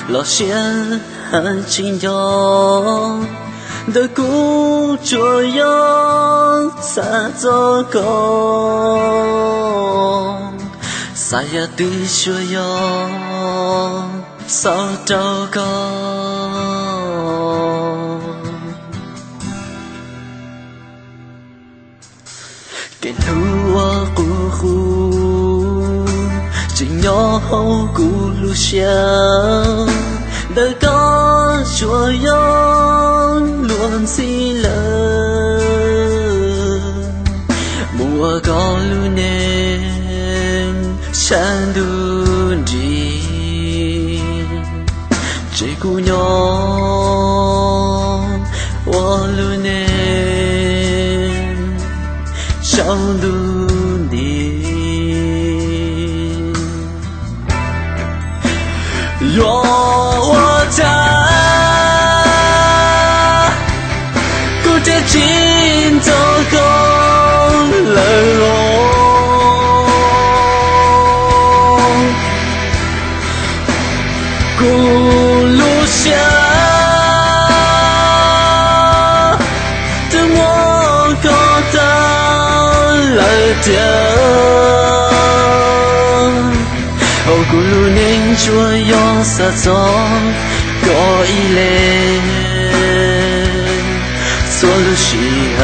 老先情调的古着样撒走高，撒呀的学样扫到高，给路我古湖，只要古路上的高着样乱起了，我高路年山路地。这姑娘，我路年小路年，若我家古铁金走过了哦。古路下的我高到了天，哦，古路年着要撒走过一类，错路是恨。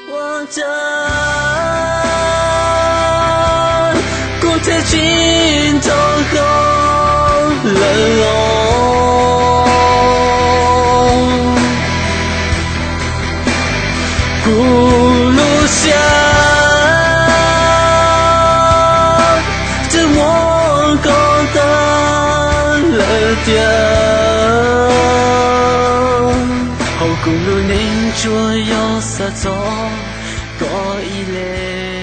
我家古铁金头后了哦，古路下这我高大了点。古路年着要撒走过一类。